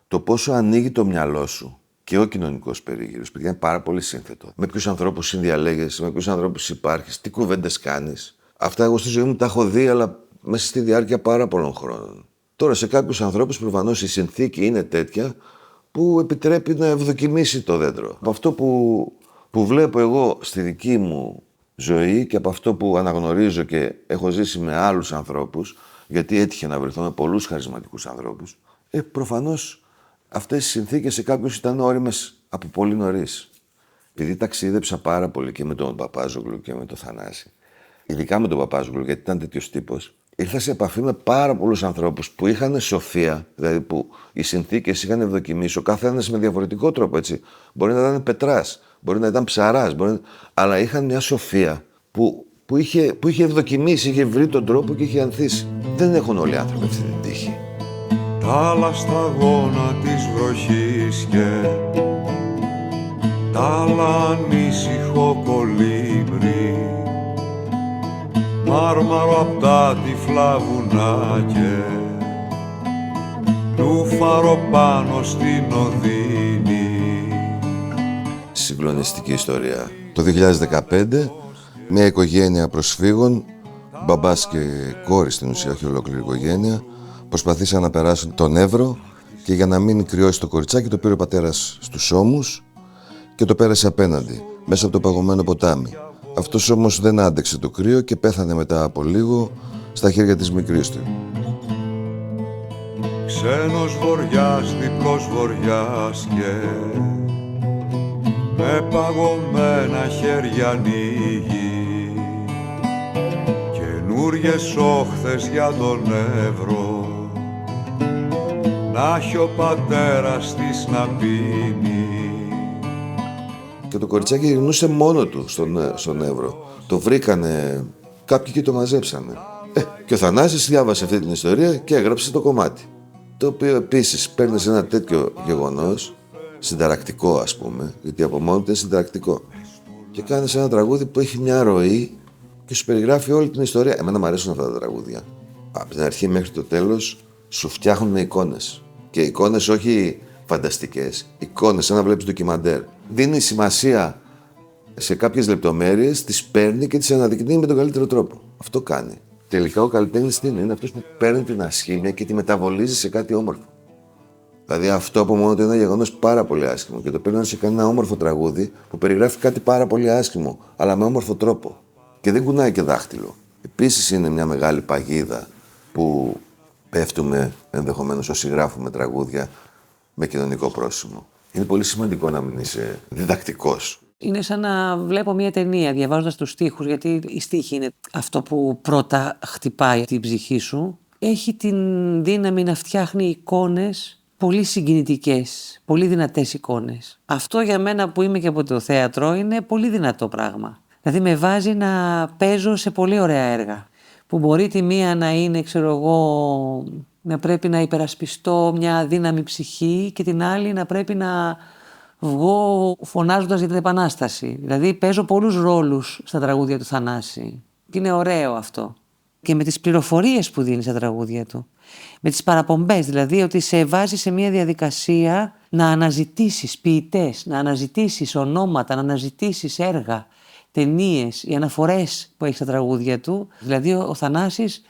το πόσο ανοίγει το μυαλό σου και ο κοινωνικός περίγυρος, παιδιά, είναι πάρα πολύ σύνθετο. Με ποιους ανθρώπους συνδιαλέγεσαι, με ποιους ανθρώπους υπάρχεις, τι κουβέντες κάνεις. Αυτά εγώ στη ζωή μου τα έχω δει, αλλά μέσα στη διάρκεια πάρα πολλών χρόνων. Τώρα, σε κάποιους ανθρώπους προφανώς η συνθήκη είναι τέτοια που επιτρέπει να ευδοκιμήσει το δέντρο. Από αυτό που βλέπω εγώ στη δική μου ζωή και από αυτό που αναγνωρίζω και έχω ζήσει με άλλους ανθρώπους, γιατί έτυχε να βρεθώ με πολλούς χαρισματικούς ανθρώπους, προφανώς αυτές οι συνθήκες σε κάποιους ήταν ώριμες από πολύ νωρίς. Επειδή ταξίδεψα πάρα πολύ και με τον Παπάζογλου και με τον Θανάση, ειδικά με τον Παπάζογλου, γιατί ήταν τέτοιος τύπος, ήρθα σε επαφή με πάρα πολλούς ανθρώπους που είχαν σοφία, δηλαδή που οι συνθήκες είχαν ευδοκιμήσει, ο καθένας με διαφορετικό τρόπο, έτσι. Μπορεί να ήταν πετράς, μπορεί να ήταν ψαράς, αλλά είχαν μια σοφία που είχε ευδοκιμήσει, είχε βρει τον τρόπο και είχε ανθίσει. Δεν έχουν όλοι οι άνθρωποι αυτή την τύχη. Τα άλλα σταγόνα της βροχής και τ' άλλα ανήσυχο κολύμπρι, μάρμαρο απ' τα τυφλά βουνά και λούφαρο πάνω στην οδύνη. Συγκλονιστική ιστορία. Το 2015, μια οικογένεια προσφύγων, μπαμπάς και κόρη στην ουσία, όχι ολόκληρη οικογένεια, προσπαθήσαν να περάσουν τον Εύρο και για να μην κρυώσει το κοριτσάκι το πήρε ο πατέρας στους ώμους και το πέρασε απέναντι, μέσα από το παγωμένο ποτάμι. Αυτός όμως δεν άντεξε το κρύο και πέθανε μετά από λίγο στα χέρια της μικρής του. Ξένος βοριάς, διπλός βοριάς και με παγωμένα χέρια ανοίγει καινούριες όχθες για τον Εύρο να έχει ο πατέρας της να πίνει. Και το κοριτσάκι γυρνούσε μόνο του στον Εύρο. Το βρήκανε κάποιοι και το μαζέψανε. Και ο Θανάσης διάβασε αυτή την ιστορία και έγραψε το κομμάτι. Το οποίο επίσης παίρνει σε ένα τέτοιο γεγονός, συνταρακτικό ας πούμε, γιατί από μόνο του είναι συνταρακτικό. Και κάνει ένα τραγούδι που έχει μια ροή και σου περιγράφει όλη την ιστορία. Εμένα μου αρέσουν αυτά τα τραγούδια. Από την αρχή μέχρι το τέλος σου φτιάχνουν εικόνες. Και εικόνες όχι φανταστικές, εικόνες σαν να βλέπεις ντοκιμαντέρ. Δίνει σημασία σε κάποιες λεπτομέρειες, τις παίρνει και τις αναδεικνύει με τον καλύτερο τρόπο. Αυτό κάνει. Τελικά ο καλλιτέχνης τι είναι αυτός που παίρνει την ασχήμια και τη μεταβολίζει σε κάτι όμορφο. Δηλαδή αυτό από μόνο του είναι ένα γεγονός πάρα πολύ άσχημο και το παίρνει σε κανένα όμορφο τραγούδι που περιγράφει κάτι πάρα πολύ άσχημο, αλλά με όμορφο τρόπο. Και δεν κουνάει και δάχτυλο. Επίσης είναι μια μεγάλη παγίδα που πέφτουμε ενδεχομένως όσοι γράφουμε τραγούδια με κοινωνικό πρόσημο. Είναι πολύ σημαντικό να μην είσαι διδακτικός. Είναι σαν να βλέπω μια ταινία διαβάζοντας τους στίχους, γιατί η στίχη είναι αυτό που πρώτα χτυπάει την ψυχή σου. Έχει την δύναμη να φτιάχνει εικόνες πολύ συγκινητικές, πολύ δυνατές εικόνες. Αυτό για μένα που είμαι και από το θέατρο είναι πολύ δυνατό πράγμα. Δηλαδή με βάζει να παίζω σε πολύ ωραία έργα. Που μπορεί τη μία να είναι, ξέρω εγώ, να πρέπει να υπερασπιστώ μια αδύναμη ψυχή και την άλλη να πρέπει να βγω φωνάζοντας για την Επανάσταση. Δηλαδή παίζω πολλούς ρόλους στα τραγούδια του Θανάση. Και είναι ωραίο αυτό. Και με τις πληροφορίες που δίνει στα τραγούδια του. Με τις παραπομπές, δηλαδή ότι σε βάζει σε μια διαδικασία να αναζητήσεις ποιητές, να αναζητήσεις ονόματα, να αναζητήσεις έργα, ταινίες, οι αναφορές που έχει στα τραγούδια του. Δηλαδή ο Θανάσης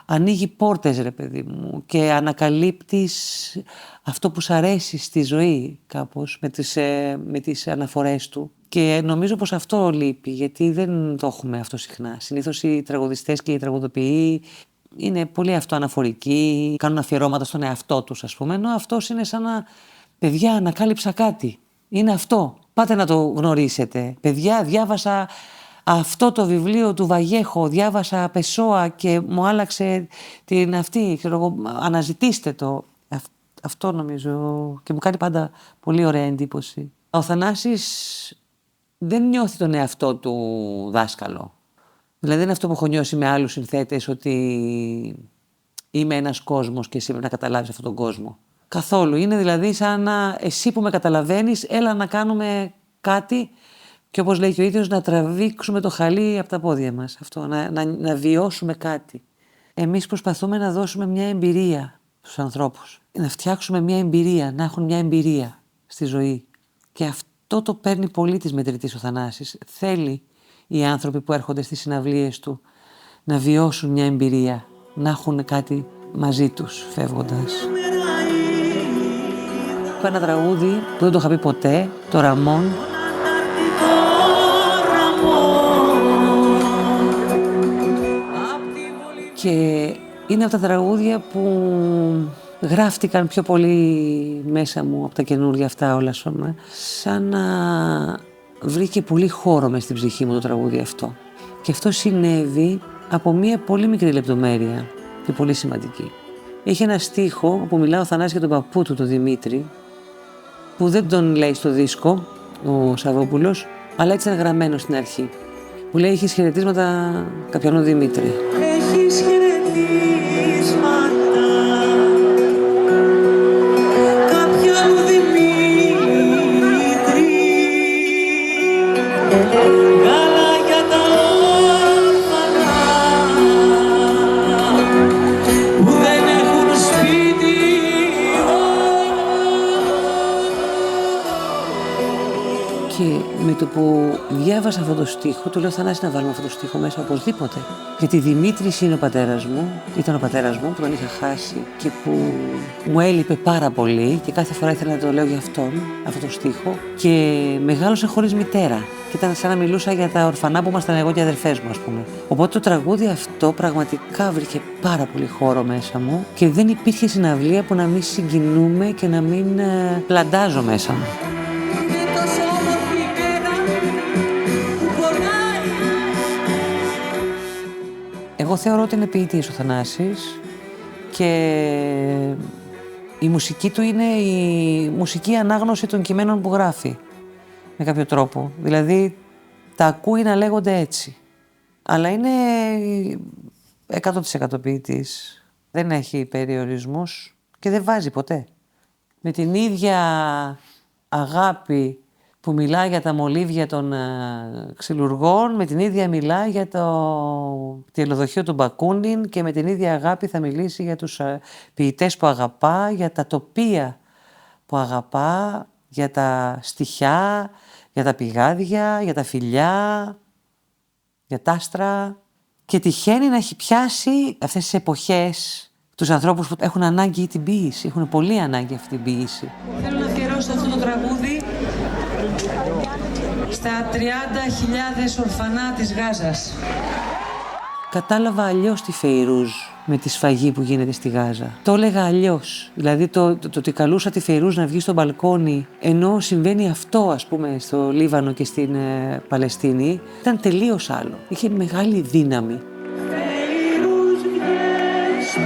ανοίγει πόρτες, ρε παιδί μου, και ανακαλύπτεις αυτό που σ' αρέσει στη ζωή κάπως με τις αναφορές του. Και νομίζω πως αυτό λείπει, γιατί δεν το έχουμε αυτό συχνά. Συνήθως οι τραγουδιστές και οι τραγουδοποιοί είναι πολύ αυτοαναφορικοί, κάνουν αφιερώματα στον εαυτό τους, ας πούμε, ενώ αυτός είναι σαν να, παιδιά, ανακάλυψα κάτι. Είναι αυτό. Πάτε να το γνωρίσετε. Παιδιά, διάβασα αυτό το βιβλίο του Βαγέχο, διάβασα Πεσόα και μου άλλαξε την αυτή, ξέρω εγώ, αναζητήστε το. Αυτό νομίζω και μου κάνει πάντα πολύ ωραία εντύπωση. Ο Θανάσης δεν νιώθει τον εαυτό του δάσκαλο. Δηλαδή δεν είναι αυτό που έχω νιώσει με άλλους συνθέτες, ότι είμαι ένας κόσμος και εσύ πρέπει να καταλάβεις αυτόν τον κόσμο. Καθόλου. Είναι δηλαδή σαν να εσύ που με καταλαβαίνεις, έλα να κάνουμε κάτι και όπως λέει και ο ίδιος να τραβήξουμε το χαλί από τα πόδια μας. Αυτό, να βιώσουμε κάτι. Εμείς προσπαθούμε να δώσουμε μια εμπειρία στους ανθρώπους. Να φτιάξουμε μια εμπειρία, να έχουν μια εμπειρία στη ζωή. Και αυτό το παίρνει πολύ της μετρητής ο Θανάσης. Θέλει οι άνθρωποι που έρχονται στις συναυλίες του να βιώσουν μια εμπειρία, να έχουν κάτι μαζί τους φεύγοντας. Έχω ένα τραγούδι που δεν το είχα πει ποτέ, το Ραμόν. Και είναι από τα τραγούδια που γράφτηκαν πιο πολύ μέσα μου από τα καινούργια αυτά όλα σώμα. Σαν να βρήκε πολύ χώρο μες στην ψυχή μου το τραγούδι αυτό. Και αυτό συνέβη από μία πολύ μικρή λεπτομέρεια και πολύ σημαντική. Έχει ένα στίχο που μιλά ο Θανάσης για τον παππού του, τον Δημήτρη, που δεν τον λέει στο δίσκο ο Σαββόπουλος, αλλά έτσι είναι γραμμένο στην αρχή. Που λέει: έχεις χαιρετίσματα κάποιον Δημήτρη. Έχεις χαιρετίσματα κάποιον Δημήτρη. Γάλα για τα όρφανα που δεν έχουν σπίτι. Και με το που διάβασα αυτό το στίχο, του λέω: Θανάση, να βάλουμε αυτό το στίχο μέσα οπωσδήποτε. Γιατί Δημήτρης είναι ο πατέρας μου, ήταν ο πατέρας μου που τον είχα χάσει και που μου έλειπε πάρα πολύ και κάθε φορά ήθελα να το λέω για αυτόν, αυτό το στίχο. Και μεγάλωσα χωρίς μητέρα. Και ήταν σαν να μιλούσα για τα ορφανά που ήμασταν εγώ και οι αδερφές μου, ας πούμε. Οπότε το τραγούδι αυτό πραγματικά βρήκε πάρα πολύ χώρο μέσα μου και δεν υπήρχε συναυλία που να μην συγκινούμε και να μην πλαντάζω μέσα μου. Εγώ θεωρώ ότι είναι ποιητής ο Θανάσης και η μουσική του είναι η μουσική ανάγνωση των κειμένων που γράφει με κάποιο τρόπο. Δηλαδή τα ακούει να λέγονται έτσι. Αλλά είναι 100% ποιητής. Δεν έχει περιορισμούς και δεν βάζει ποτέ. Με την ίδια αγάπη που μιλάει για τα μολύβια των ξυλουργών, με την ίδια μιλάει για το τελοδοχείο του Μπακούνιν και με την ίδια αγάπη θα μιλήσει για τους ποιητές που αγαπά, για τα τοπία που αγαπά, για τα στιχιά, για τα πηγάδια, για τα φιλιά, για τα άστρα. Και τυχαίνει να έχει πιάσει αυτές τις εποχές τους ανθρώπους που έχουν ανάγκη την ποίηση, έχουν πολύ ανάγκη αυτή την ποίηση. Θέλω να αφιερώσω αυτό το τραγούδι στα 30.000 ορφανά της Γάζας. Κατάλαβα αλλιώς τη Φεϊρούζ με τη σφαγή που γίνεται στη Γάζα. Το έλεγα αλλιώς. Δηλαδή το ότι καλούσα τη Φεϊρούζ να βγει στο μπαλκόνι ενώ συμβαίνει αυτό, ας πούμε, στο Λίβανο και στην Παλαιστίνη, ήταν τελείως άλλο. Είχε μεγάλη δύναμη. Φεϊρούζ βγες στο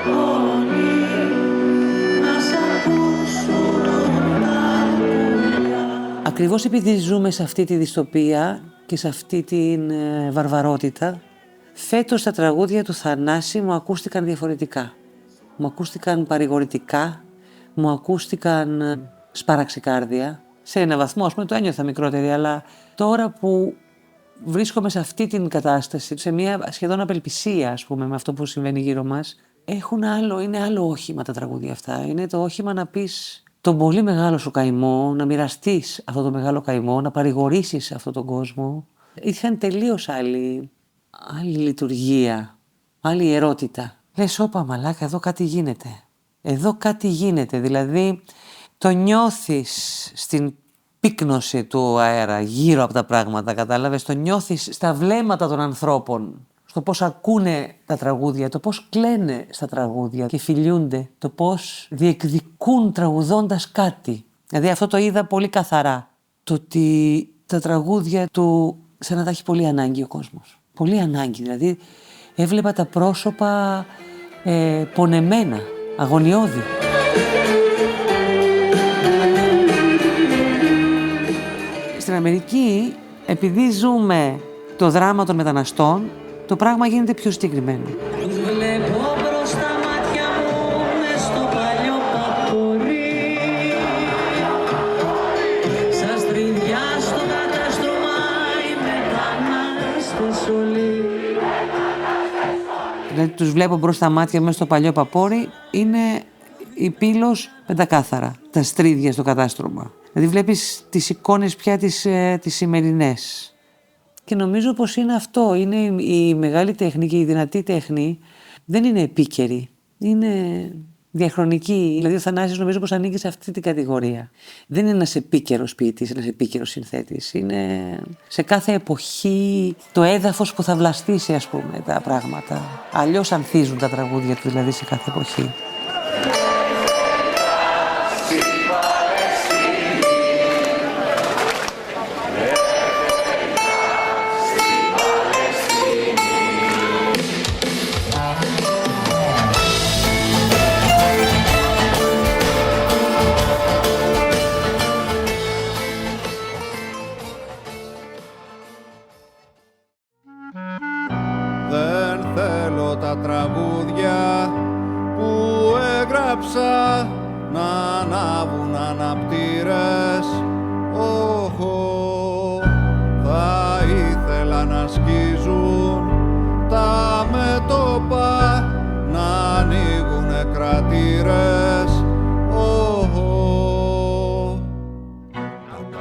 μπαλκόνι να σ' ακούσουν τα πουλιά. Ακριβώς επειδή ζούμε σε αυτή τη δυστοπία και σε αυτή την βαρβαρότητα, φέτος τα τραγούδια του Θανάση μου ακούστηκαν διαφορετικά. Μου ακούστηκαν παρηγορητικά, μου ακούστηκαν σπαραξικάρδια. Σε ένα βαθμό, ας πούμε, το ένιωθα μικρότερη, αλλά τώρα που βρίσκομαι σε αυτή την κατάσταση, σε μια σχεδόν απελπισία, ας πούμε, με αυτό που συμβαίνει γύρω μας, είναι άλλο όχημα τα τραγούδια αυτά. Είναι το όχημα να πεις τον πολύ μεγάλο σου καημό, να μοιραστείς αυτό το μεγάλο καημό, να παρηγορήσεις αυτόν τον κόσμο. Είχαν τελείως άλλη λειτουργία, άλλη ιερότητα. Λες, όπα μαλάκα, εδώ κάτι γίνεται. Εδώ κάτι γίνεται, δηλαδή το νιώθεις στην πύκνωση του αέρα, γύρω από τα πράγματα, κατάλαβες, το νιώθεις στα βλέμματα των ανθρώπων, στο πώς ακούνε τα τραγούδια, το πώς κλαίνε στα τραγούδια και φιλιούνται, το πώς διεκδικούν τραγουδώντας κάτι. Δηλαδή αυτό το είδα πολύ καθαρά το ότι τα τραγούδια του σαν να τα έχει πολύ ανάγκη ο κόσμος. Πολύ ανάγκη, δηλαδή έβλεπα τα πρόσωπα πονεμένα, αγωνιώδη. Στην Αμερική, επειδή ζούμε το δράμα των μεταναστών, το πράγμα γίνεται πιο συγκεκριμένο. Βλέπω μπρος τα μάτια μου μες στο παλιό παπορί. Σας τριδιά στο κατάστρωμα οι μετανάστες όλοι. Δηλαδή τους βλέπω μπρος στα μάτια μέσα στο παλιό παπόρι, είναι η πύλος πεντακάθαρα, τα στρίδια στο κατάστρωμα. Δηλαδή βλέπεις τις εικόνες πια τις σημερινές. Και νομίζω πως είναι αυτό, είναι η μεγάλη τέχνη και η δυνατή τέχνη, δεν είναι επίκαιρη, είναι διαχρονική. Δηλαδή ο Θανάσης νομίζω πως ανήκει σε αυτή την κατηγορία. Δεν είναι ένας επίκαιρος ποιητής, ένας επίκαιρος συνθέτης. Είναι σε κάθε εποχή το έδαφος που θα βλαστήσει, ας πούμε, τα πράγματα. Αλλιώς ανθίζουν τα τραγούδια του, δηλαδή σε κάθε εποχή. Δεν θέλω τα τραγούδια που έγραψα να ανάβουν αναπτήρες. Θα ήθελα να σκίζουν τα μέτωπα, να ανοίγουνε κρατήρες.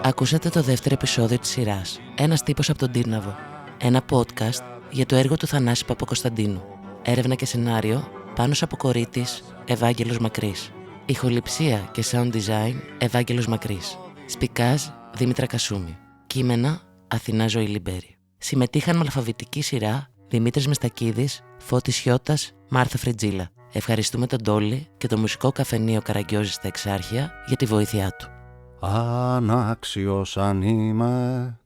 Ακούσατε το δεύτερο επεισόδιο της σειράς «Ένας τύπος από τον Τύρναβο». Ένα podcast για το έργο του Θανάση Παπακοσταντίνου. Έρευνα και σενάριο Πάνος Αποκορίτης, Ευάγγελος Μακρύς. Ηχοληψία και sound design Ευάγγελος Μακρύς. Σπικάζ Δήμητρα Κασούμη. Κείμενα Αθηνά Ζωή Λιμπέρη. Συμμετείχαν με αλφαβητική σειρά Δημήτρης Μεστακίδης, Φώτης Χιώτας, Μάρθα Φρετζίλα. Ευχαριστούμε τον Τόλι και το μουσικό καφενείο Καραγκιόζη στα Εξάρχεια για τη βοήθειά του. Ανάξιος αν είμαι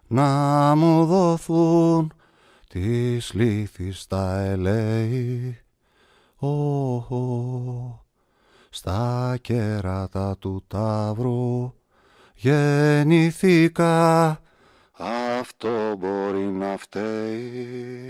να μου δοθούν τις λύθεις τα ελέη. Στα κέρατα του Ταύρου γεννηθήκα, αυτό μπορεί να φταίει.